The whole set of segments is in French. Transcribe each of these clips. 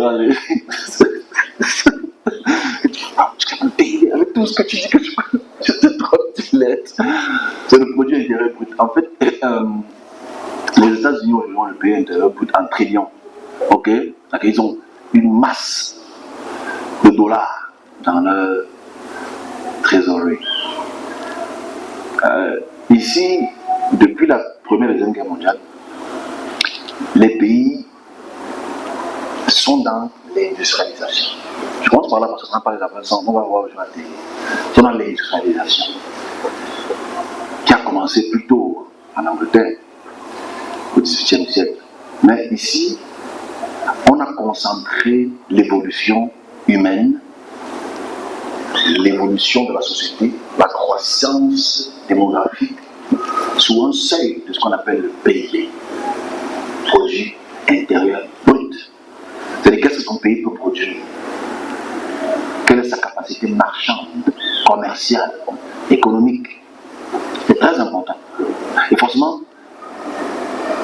avec tout ce que tu dis que je te trottinette. C'est le produit intérieur brut. En fait, les États-Unis ont le pays intérieur brut en trillions. Ok? Donc, ils ont une masse de dollars dans leur trésorerie. Ici, depuis la Première et Deuxième Guerre mondiale, les pays sont dans l'industrialisation. Je commence par là parce qu'on n'a pas les avancements, on va voir aujourd'hui. Ils sont dans l'industrialisation qui a commencé plus tôt en Angleterre, au XVIIIe siècle. Mais ici, on a concentré l'évolution humaine, l'évolution de la société, la croissance démographique sous un seuil de ce qu'on appelle le PIB, produit intérieur brut. C'est-à-dire qu'est-ce que son pays peut produire, quelle est sa capacité marchande, commerciale, économique. C'est très important. Et forcément,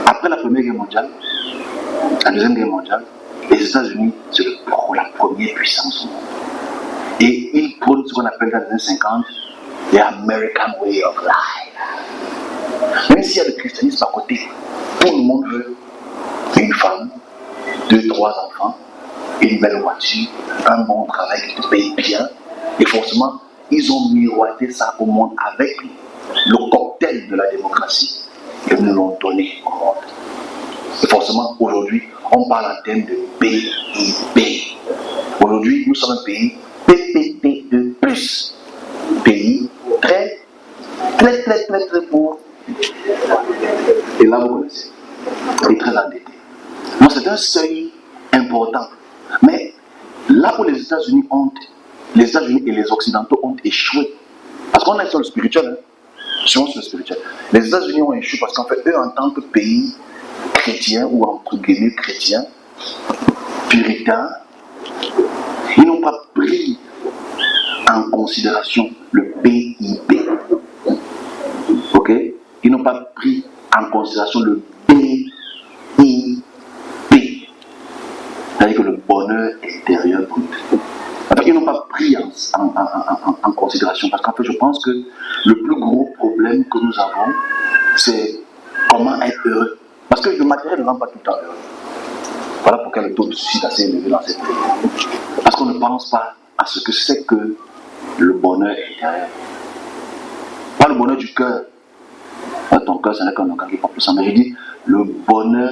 après la Première Guerre mondiale, la Deuxième Guerre mondiale, les États-Unis, c'est la première puissance au monde. Et ils prônent ce qu'on appelle dans les années 50 the American way of life. Même s'il y a le christianisme à côté, tout le monde veut une femme, 2, 3 enfants, une belle voiture, un bon travail qui te paye bien. Et forcément, ils ont miroité ça au monde avec le cocktail de la démocratie. Et nous l'ont donné au monde. Et forcément, aujourd'hui, on parle en termes de PIB. Aujourd'hui, nous sommes un pays PPP de plus. Pays très pauvre. Et là, vous connaissez. Et très endetté. Donc, c'est un seuil important. Mais là où les États-Unis et les Occidentaux ont échoué, parce qu'on est sur le spirituel, hein, sur le spirituel. Les États-Unis ont échoué parce qu'en fait, eux, en tant que pays chrétien ou entre guillemets chrétien, puritain, ils n'ont pas pris en considération le PIB. Ok? Ils n'ont pas pris en considération le PIB. C'est-à-dire que le bonheur intérieur brut. Enfin, ils n'ont pas pris en considération parce qu'en fait, je pense que le plus gros problème que nous avons, c'est comment être heureux. Parce que le matériel ne rend pas tout le temps heureux. Voilà pourquoi le taux de suicide est assez élevé dans ces pays. Parce qu'on ne pense pas à ce que c'est que le bonheur intérieur. Pas le bonheur du cœur. Ton cœur, ce n'est qu'un organe qui porte le sang. Mais je dis le bonheur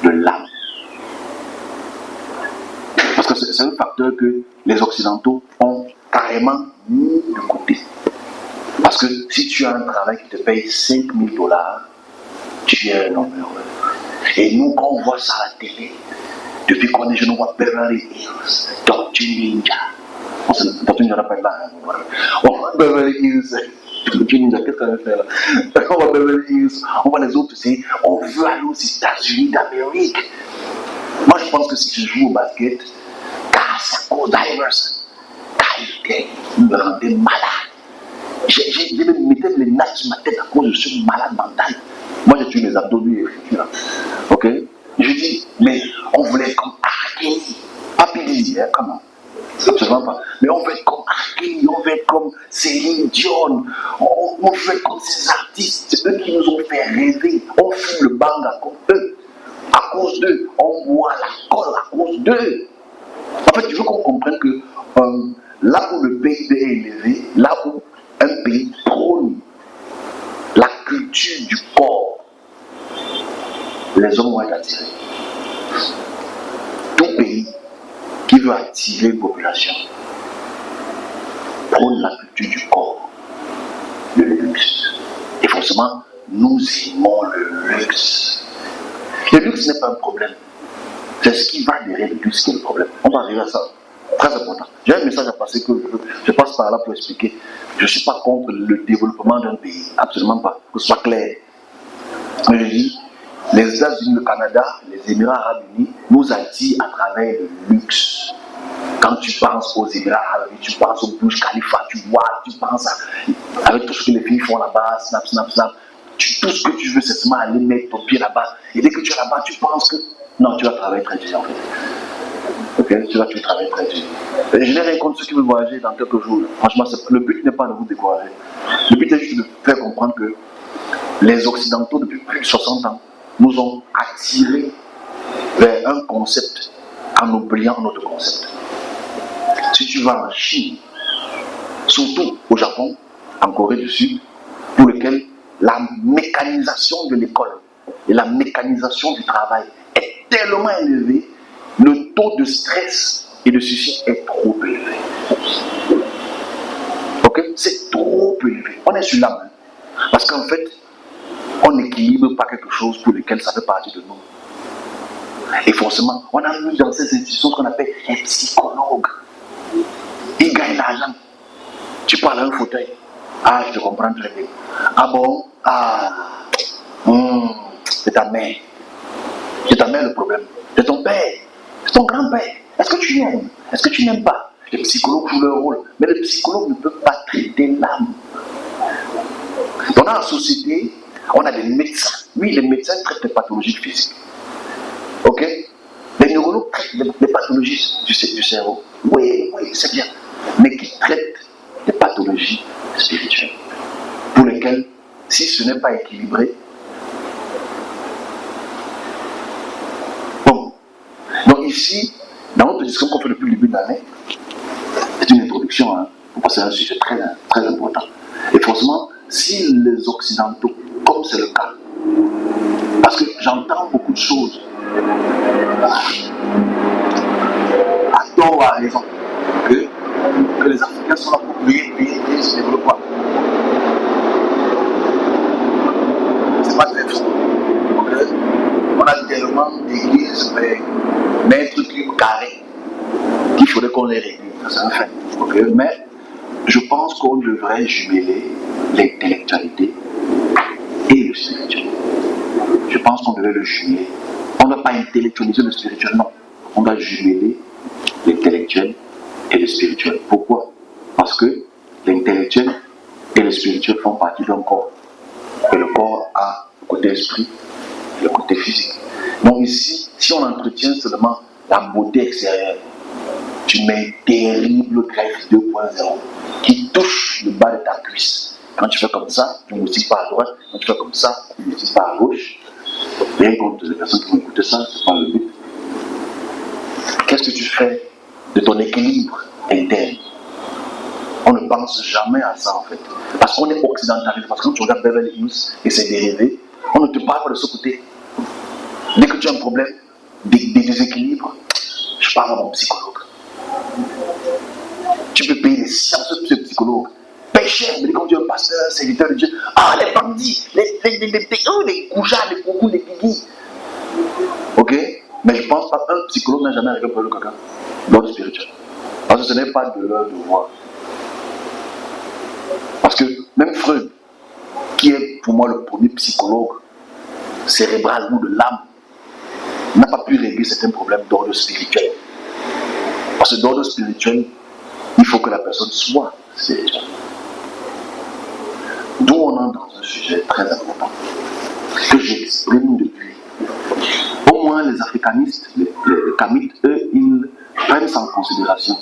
de l'âme. Parce que c'est un facteur que les Occidentaux ont carrément mis de côté. Parce que si tu as un travail qui te paye 5 000 $, tu es un homme heureux. Et nous, quand on voit ça à la télé, depuis qu'on est jeune, on voit Beverly Hills, Tortue Ninja. Tortue Ninja n'a pas été là. On voit Beverly Hills, Tortue Ninja, qu'est-ce qu'on va faire là? On voit Beverly Hills, on voit les autres, c'est on veut aller aux États-Unis d'Amérique. Moi, je pense que si je joue au basket, Casaco Divers, il me rendait malade. J'ai même mis les nattes sur ma tête à cause de ce malade mental. Moi, j'ai tué mes abdos, lui, ok? Je dis, mais on voulait être comme Arkeli. Pas Pili, hein, comment? Absolument pas. Mais on veut être comme Arkeli, on veut être comme Céline Dion, on veut être comme ces artistes. C'est eux qui nous ont fait rêver. On fume le bang à cause d'eux. On boit la colle à cause d'eux. En fait, il faut qu'on comprenne que là où le PIB est élevé, là où un pays prône la culture du corps, les hommes vont être attirés. Tout pays qui veut attirer une population prône la culture du corps, le luxe. Et forcément, nous aimons le luxe. Le luxe n'est pas un problème. C'est ce qui va derrière le luxe qui est le problème. On va arriver à ça. Très important. J'ai un message à passer que je passe par là pour expliquer. Je ne suis pas contre le développement d'un pays. Absolument pas. Que ce soit clair. Mais je dis, les États-Unis, le Canada, les Émirats Arabes Unis nous attirent à travers le luxe. Quand tu penses aux Émirats Arabes Unis, tu penses au Burj Khalifa, tu vois, tu penses avec tout ce que les filles font là-bas, snap. Tout ce que tu veux, c'est seulement aller mettre ton pied là-bas. Et dès que tu es là-bas, tu penses que non, tu vas travailler très dur en fait. Ok, tu travailles très dur. Et je n'ai rien contre ceux qui veulent voyager dans quelques jours. Franchement, le but n'est pas de vous décourager. Le but est juste de faire comprendre que les Occidentaux, depuis plus de 60 ans, nous ont attirés vers un concept en oubliant notre concept. Si tu vas en Chine, surtout au Japon, en Corée du Sud, pour lequel la mécanisation de l'école et la mécanisation du travail est tellement élevée, le taux de stress et de suicide est trop élevé. Ok? C'est trop élevé. On est sur la main. Parce qu'en fait, on n'équilibre pas quelque chose pour lequel ça fait partie de nous. Et forcément, on a mis dans ces institutions ce qu'on appelle un psychologue. Il gagne l'argent. Tu parles à un fauteuil. Ah, je te comprends très bien. Ah bon? Ah, c'est ta mère. C'est ta mère le problème. C'est ton père. C'est ton grand-père. Est-ce que tu aimes? Est-ce que tu n'aimes pas? Les psychologues jouent leur rôle. Mais les psychologues ne peuvent pas traiter l'âme. Dans la société, on a des médecins. Oui, les médecins traitent les pathologies physiques. Ok? Les neurologues traitent les pathologies du cerveau. Oui, c'est bien. Mais qui traitent des pathologies spirituelles. Pour lesquelles, si ce n'est pas équilibré, bon. Donc ici, dans notre discussion qu'on fait depuis le début de l'année, c'est une introduction, hein, parce que c'est un sujet très, très important. Et forcément, si les Occidentaux, comme c'est le cas, parce que j'entends beaucoup de choses, à tort ou à raison, que les Africains sont là pour payer, se développer. C'est pas très faux. On a tellement d'églises, mais un truc carré, qu'il faudrait qu'on les réglisse. C'est un fait. Mais je pense qu'on devrait jumeler l'intellectualité et le spirituel. Je pense qu'on devrait le jumeler. On ne doit pas intellectualiser le spirituel, non. On doit jumeler l'intellectuel et le spirituel. Pourquoi? Parce que l'intellectuel et le spirituel font partie d'un corps. Et le corps a le côté esprit et le côté physique. Donc ici, si on entretient seulement la beauté extérieure, tu mets une terrible greffe 2.0 qui touche le bas de ta cuisse. Quand tu fais comme ça, tu ne multiplies pas à droite. Quand tu fais comme ça, tu ne multiplies pas à gauche. Rien contre les personnes qui vont écouter ça, ce n'est pas le but. Qu'est-ce que tu fais de ton équilibre interne? On ne pense jamais à ça en fait. Parce qu'on est occidentalisé. Parce que quand tu regardes Beverly Hills et ses dérivés, on ne te parle pas de ce côté. Dès que tu as un problème, des déséquilibres, je parle à mon psychologue. Tu peux payer des sciences de psychologue. Paye cher, mais quand tu es un pasteur, serviteur de Dieu, ah les bandits, les goujats, les coucous, les pigis. Ok? Mais je pense pas qu'un psychologue n'a jamais réglé le problème de quelqu'un. L'ordre spirituel. Parce que ce n'est pas de leur devoir. Parce que même Freud, qui est pour moi le premier psychologue cérébral ou de l'âme, n'a pas pu régler certains problèmes d'ordre spirituel. Parce que d'ordre spirituel, il faut que la personne soit spirituelle. D'où on entre dans un sujet très important que j'exprime depuis. Au moins les africanistes, les kamites, eux, ils prennent en considération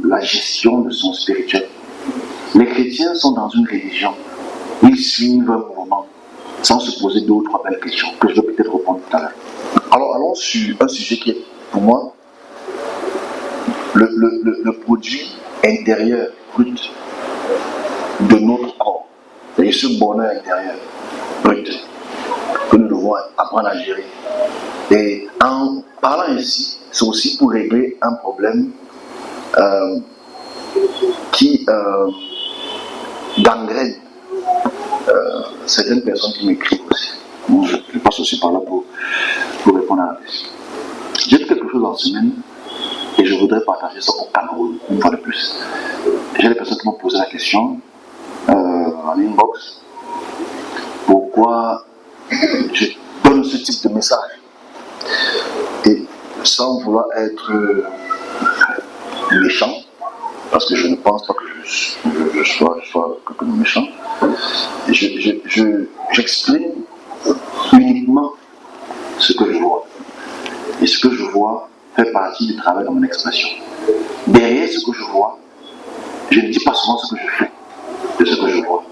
la gestion de son spirituel. Les chrétiens sont dans une religion. Ils suivent un mouvement sans se poser deux ou trois belles questions que je vais peut-être répondre tout à l'heure. Alors allons sur un sujet qui est pour moi le produit intérieur brut de notre corps. C'est ce bonheur intérieur brut que nous devons apprendre à gérer. Et en parlant ainsi, c'est aussi pour régler un problème qui gangrène certaines personnes qui m'écrivent aussi. Bon, je passe aussi par là pour répondre à la question. J'ai dit quelque chose en semaine et je voudrais partager ça au Cameroun, une fois de plus. J'ai des personnes qui m'ont posé la question en inbox. Pourquoi je donne ce type de message? Et sans vouloir être méchant, parce que je ne pense pas que je sois quelqu'un de méchant, j'exprime uniquement ce que je vois. Et ce que je vois fait partie du travail de mon expression. Derrière ce que je vois, je ne dis pas souvent ce que je fais de ce que je vois.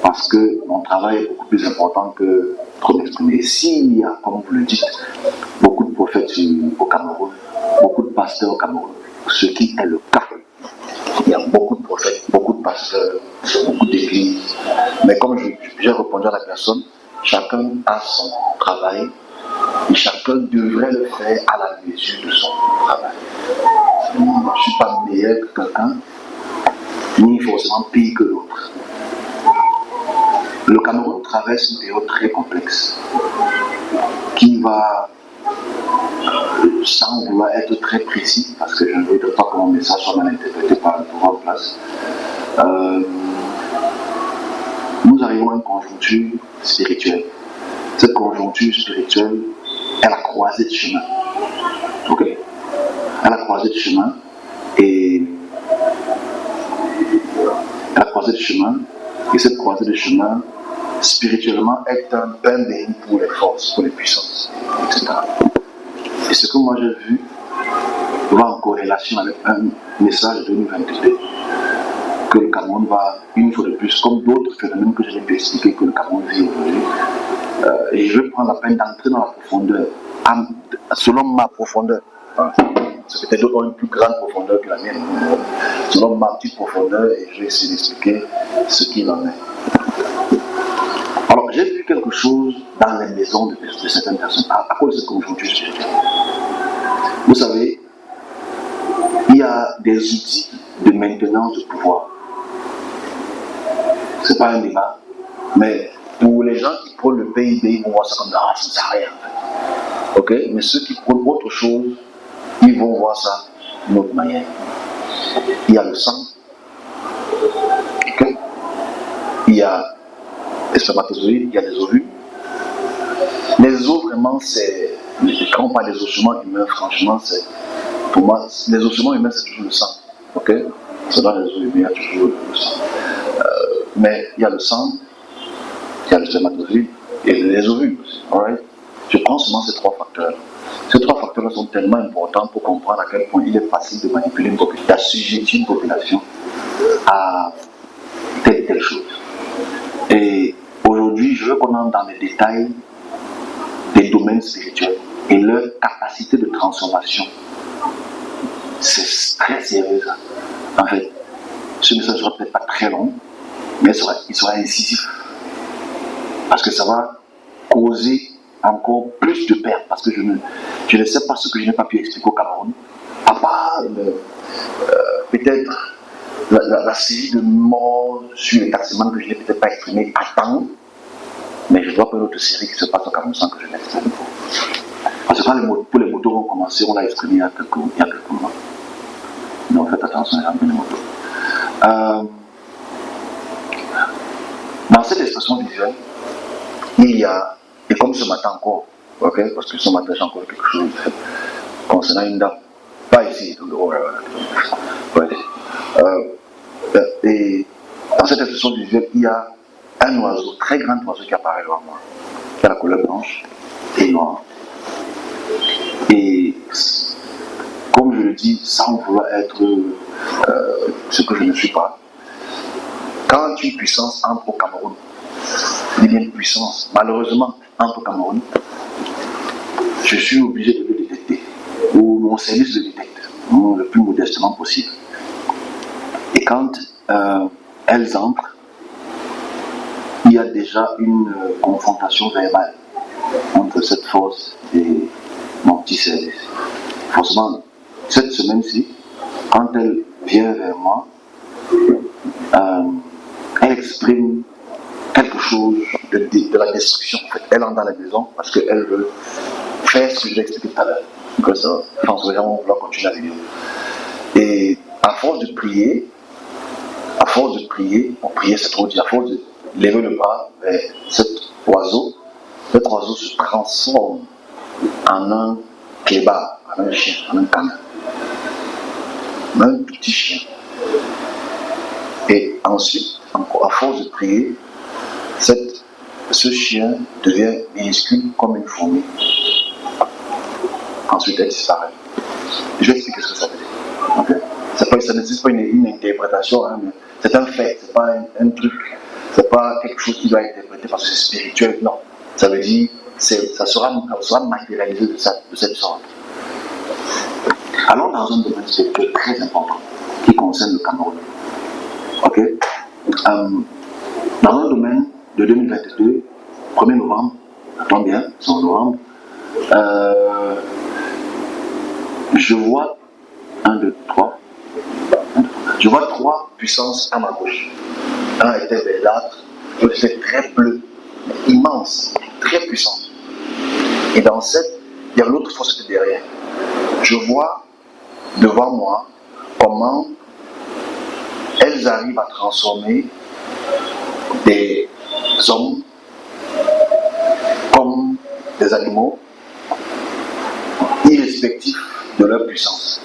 Parce que mon travail est beaucoup plus important que trop m'exprimer. Et s'il y a, comme vous le dites, beaucoup de prophètes au Cameroun, beaucoup de pasteurs au Cameroun, ce qui est le cas. Il y a beaucoup de prophètes, beaucoup de pasteurs, beaucoup d'églises. Mais comme j'ai répondu à la personne, chacun a son travail et chacun devrait le faire à la mesure de son travail. Je ne suis pas meilleur que quelqu'un, ni forcément pire que l'autre. Le Cameroun traverse une période très complexe qui va, sans vouloir être très précis, parce que je ne veux pas que mon message soit mal interprété par le pouvoir en place, nous arrivons à une conjoncture spirituelle. Cette conjoncture spirituelle est la croisée de chemin. Ok? À la croisée de chemin et cette croisée de chemin spirituellement est un pain béni pour les forces, pour les puissances, etc. Et ce que moi j'ai vu va en corrélation avec un message de 2022 que le Cameroun va, une fois de plus, comme d'autres phénomènes que j'ai pu expliquer que le Cameroun vit aujourd'hui, et je vais prendre la peine d'entrer dans la profondeur, selon ma profondeur. C'est peut-être d'autres ont une plus grande profondeur que la mienne, selon ma petite profondeur, et je vais essayer d'expliquer ce qu'il en est. Alors, j'ai vu quelque chose dans les maisons de certaines personnes, à cause de cette conjoncture spirituelle. Vous savez, il y a des outils de maintenance de pouvoir. Ce n'est pas un débat, mais pour les gens qui prônent le PIB, ils vont voir ça comme ça ne sert à rien. En fait. Ok? Mais ceux qui prônent autre chose, ils vont voir ça d'une autre manière. Il y a le sang, okay? Il y a les spermatozoïdes, il y a les ovules. Les os, vraiment, c'est. Quand on parle des ossements humains, franchement, c'est. Pour moi, les ossements humains, c'est toujours le sang. Ok? C'est dans les os humains, il y a toujours le sang. Mais il y a le sang, il y a le spermatozoïde et les ovules aussi. Right? Je prends seulement ces trois facteurs. Ces trois facteurs sont tellement importants pour comprendre à quel point il est facile de manipuler une population, d'assujettir une population à telle chose. Et aujourd'hui, je veux qu'on entre dans les détails des domaines spirituels et leur capacité de transformation. C'est très sérieux ça. En fait, ce message ne sera peut-être pas très long, mais il sera incisif. Parce que ça va causer encore plus de pertes. Parce que je ne sais pas ce que je n'ai pas pu expliquer au Cameroun. À part peut-être la série de morts sur les taximans que je n'ai peut-être pas exprimé à temps. Mais je vois pas une autre série qui se passe au Cameroun sans que je l'exprime. Parce que quand pour les motos ont commencé, on l'a exprimé il y a quelques mois. Donc faites attention à les motos. Dans cette expression visuelle, il y a, et comme ce matin encore, okay, parce que ce matin j'ai encore quelque chose concernant une dame, pas ici, et dans cette expression visuelle, il y a un oiseau, très grand oiseau qui apparaît devant moi, qui a la couleur blanche et noire. Et comme je le dis, sans vouloir être ce que je ne suis pas, quand une puissance entre au Cameroun, il y a une puissance, malheureusement, entre au Cameroun, je suis obligé de le détecter, ou mon service le détecte, le plus modestement possible. Et quand elles entrent, il y a déjà une confrontation verbale entre cette force et mon petit service. Forcément, cette semaine-ci, quand elle vient vers moi, elle exprime quelque chose de la destruction. En fait, elle entre dans la maison parce qu'elle veut faire ce que je l'ai expliqué tout à l'heure. Comme ça, François, on va continuer la vidéo. Et à force de prier, on priait, c'est trop dit, à force de lever le bras vers cet oiseau se transforme en un clébard, en un chien, en un canin. Un petit chien. Et ensuite, encore, à force de prier, ce chien devient minuscule comme une fourmi. ensuite elle disparaît. Je vais expliquer ce que ça veut dire. Okay? Ça ne nécessite pas une interprétation, hein, mais c'est un fait, c'est pas un truc, c'est pas quelque chose qui doit être interprété parce que c'est spirituel, non. Ça veut dire, ça sera matérialisé de cette sorte. Allons dans un domaine spirituel très important qui concerne le Cameroun. Ok? Dans un domaine de 2022, 1er novembre, attends bien, c'est en novembre, je vois 1, 2, 3. Je vois 3 puissances à ma gauche. Un était verdâtre, l'autre était très bleu, immense, très puissant. Et dans cette, il y a l'autre force qui était derrière. Je vois devant moi comment elles arrivent à transformer des hommes comme des animaux, irrespectifs de leur puissance.